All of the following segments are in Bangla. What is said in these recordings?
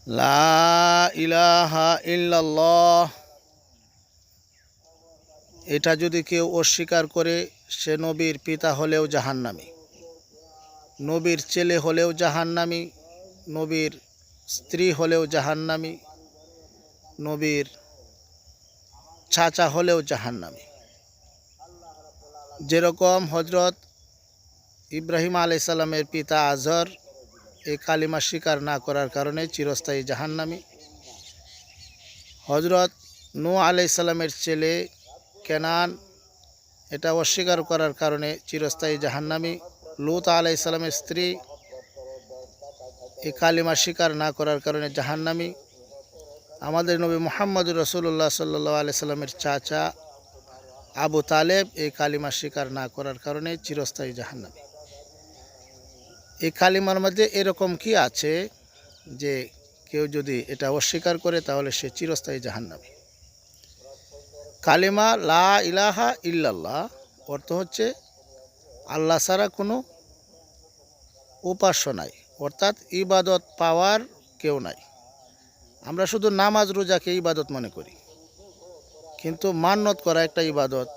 লা ইলাহা ইল্লাল্লাহ, এটা যদি কেউ অস্বীকার করে সে নবীর পিতা হলেও জাহান্নামী, নবীর ছেলে হলেও জাহান্নামী, নবীর স্ত্রী হলেও জাহান্নামী, নবীর চাচা হলেও জাহান্নামী। যেরকম হজরত ইব্রাহিম আলাইহিস সালামের পিতা আজর এই কালিমা স্বীকার না করার কারণে চিরস্থায়ী জাহান্নামী, হজরত নূহ আলাইহিস সালামের ছেলে কেনান এটা অস্বীকার করার কারণে চিরস্থায়ী জাহান্নামী, লূত আলাইহিস সালামের স্ত্রী এই কালিমা স্বীকার না করার কারণে জাহান্নামী, আমাদের নবী মুহাম্মদুর রাসূলুল্লাহ সাল্লাল্লাহু আলাইহি সাল্লামের চাচা আবু তালেব এই কালিমা স্বীকার না করার কারণে চিরস্থায়ী জাহান্নামী। এই কালিমার মধ্যে এরকম কি আছে যে কেউ যদি এটা অস্বীকার করে তাহলে সে চিরস্থায়ী জাহান্নামী? কালিমা লা ইলাহা ইল্লাল্লাহ অর্থ হচ্ছে আল্লাহ ছাড়া কোনো উপাস্য নাই, অর্থাৎ ইবাদত পাওয়ার কেউ নাই। আমরা শুধু নামাজ রোজাকে ইবাদত মনে করি, কিন্তু মান্নত করা একটা ইবাদত,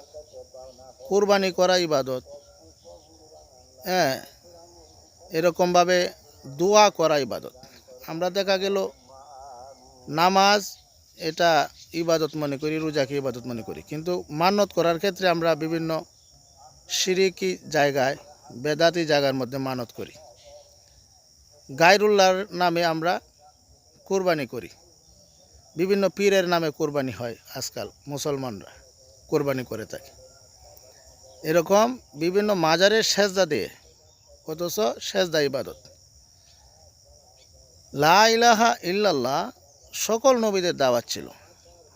কুরবানি করা ইবাদত, হ্যাঁ, এরকমভাবে দোয়া করা ইবাদত। আমরা দেখা গেল নামাজ এটা ইবাদত মনে করি, রোজাকে ইবাদত মনে করি, কিন্তু মান্নত করার ক্ষেত্রে আমরা বিভিন্ন শিরিকি জায়গায়, বেদাতি জায়গার মধ্যে মানত করি। গায়রুল্লাহর নামে আমরা কোরবানি করি, বিভিন্ন পীরের নামে কোরবানি হয়, আজকাল মুসলমানরা কোরবানি করে থাকে। এরকম বিভিন্ন মাজারের সেজদা দিয়ে, অথচ সেজদা ইবাদত। লা ইলাহা ইল্লাল্লাহ সকল নবীদের দাওয়াত ছিল।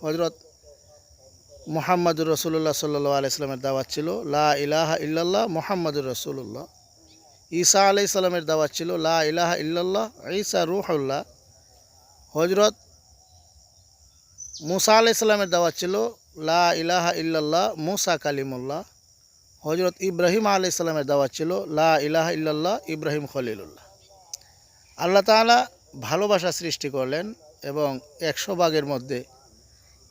হজরত মুহাম্মদুর রাসূলুল্লাহ সাল্লাল্লাহু আলাইহি সাল্লামের দাওয়াত ছিল লা ইলাহা ইল্লাল্লাহ মুহাম্মদুর রাসূলুল্লাহ। ঈসা আলাইহিস সালামের দাওয়াত ছিল লা ইলাহা ইল্লাল্লাহ ঈসা রূহুল্লাহ। হজরত মুসা আলাইহিস সালামের দাওয়াত ছিল লা ইলাহা ইল্লাল্লাহ মুসা কালিমুল্লাহ। হজরত ইব্রাহিম আলাইহিস সালামের দাওয়াত ছিল লা ইলাহা ইল্লাল্লাহ ইব্রাহিম খলিলুল্লাহ। আল্লাহ তাআলা ভালোবাসা সৃষ্টি করলেন এবং 100 ভাগের মধ্যে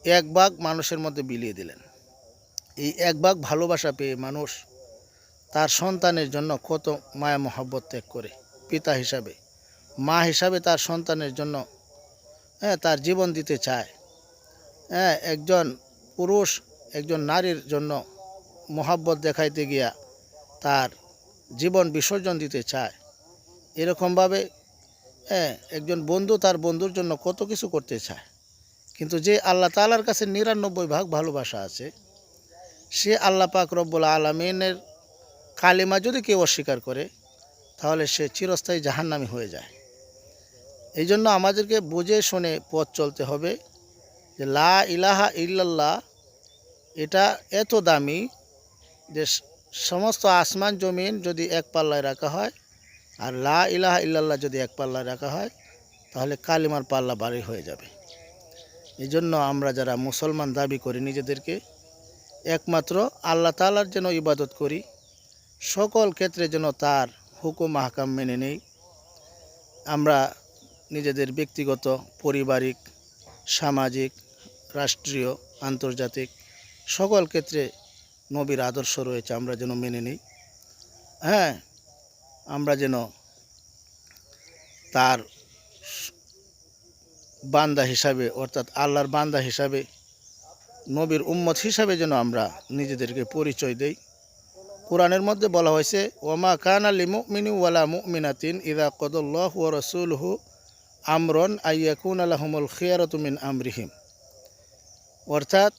1 ভাগ মানুষের মধ্যে বিলিয়ে দিলেন। এই 1 ভাগ ভালোবাসা পেয়ে মানুষ তার সন্তানের জন্য কত মায়া মহব্বত ত্যাগ করে, পিতা হিসাবে, মা হিসাবে তার সন্তানের জন্য তার জীবন দিতে চায়। একজন পুরুষ একজন নারীর জন্য মহব্বত দেখাইতে গিয়া তার জীবন বিসর্জন দিতে চায়। এরকমভাবে একজন বন্ধু তার বন্ধুর জন্য কত কিছু করতে চায়। কিন্তু যে আল্লাহ তাআলার কাছে 99 ভাগ ভালোবাসা আছে, সে আল্লাহ পাক রব্বুল আলামিনের কালিমা যদি কেউ অস্বীকার করে তাহলে সে চিরস্থায়ী জাহান্নামী হয়ে যায়। এই জন্য আমাদেরকে বুঝে শুনে পথ চলতে হবে যে লা ইলাহা ইল্লাল্লাহ এটা এত দামি যে সমস্ত আসমান জমিন যদি এক পাল্লায় রাখা হয় আর লা ইলাহা ইল্লাল্লাহ যদি এক পাল্লায় রাখা হয় তাহলে কালিমার পাল্লা ভারী হয়ে যাবে। এই জন্য আমরা যারা মুসলমান দাবি করি নিজেদেরকে, একমাত্র আল্লাহ তাআলার যেন ইবাদত করি, সকল ক্ষেত্রে যেন তার হুকুম আহকাম মেনে নেই। আমরা নিজেদের ব্যক্তিগত, পারিবারিক, সামাজিক, রাষ্ট্রীয়, আন্তর্জাতিক সকল ক্ষেত্রে নবীর আদর্শ রয়েছে, আমরা যেন মেনে নিই। আমরা যেন তার বান্দা হিসাবে, অর্থাৎ আল্লাহর বান্দা হিসাবে, নবীর উম্মত হিসাবে যেন আমরা নিজেদেরকে পরিচয় দেই। কোরআনের মধ্যে বলা হয়েছে ওমা কানা লিমুমিনিন ওয়ালা মুমিনাতিন ইযা কাদাল্লাহু ওয়া রাসূলুহু আমরন আইয়াকুনা লাহুমুল খিয়ারাতু মিন আমরিহিম। অর্থাৎ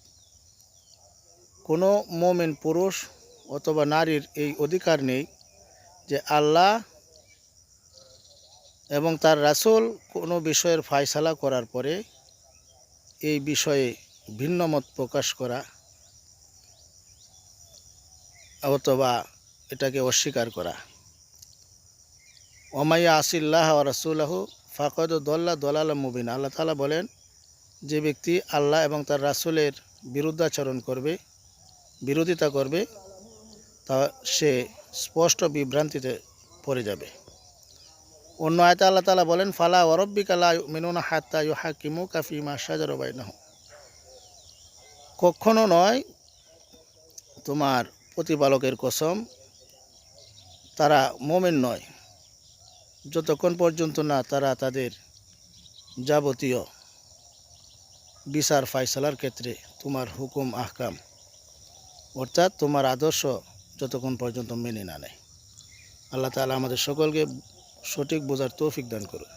কোনো মুমিন পুরুষ অথবা নারীর এই অধিকার নেই যে আল্লাহ এবং তার রাসূল কোনো বিষয়ের ফায়সালা করার পরে এই বিষয়ে ভিন্নমত প্রকাশ করা অথবা এটাকে অস্বীকার করা। ওমাইয়া আসিল্লাহ ওয়া রাসূলাহু ফাকাদ দল্লা দলালা মুবিন। আল্লাহ তাআলা বলেন, যে ব্যক্তি আল্লাহ এবং তার রাসূলের বিরুদ্ধাচরণ করবে, বিরোধিতা করবে, তা সে স্পষ্ট বিভ্রান্তিতে পড়ে যাবে। অন্য আয়াতে আল্লাহ তাআলা বলেন ফালা ওয়ারাব্বিকা লা ইউমিনুনা হাত্তা ইউহাক্কিমুকা ফীমা শাজারা বাইনাহুম, কখনো নয় তোমার প্রতিপালকের কসম, তারা মুমিন নয় যতক্ষণ পর্যন্ত না তারা তাদের যাবতীয় বিচার ফায়সালার ক্ষেত্রে তোমার হুকুম আহকাম অর্থাৎ তোমার আদর্শ যতক্ষণ পর্যন্ত মেনে না নেয়। আল্লাহ তাআলা আমাদের সকলকে সঠিক বোঝার তৌফিক দান করুন।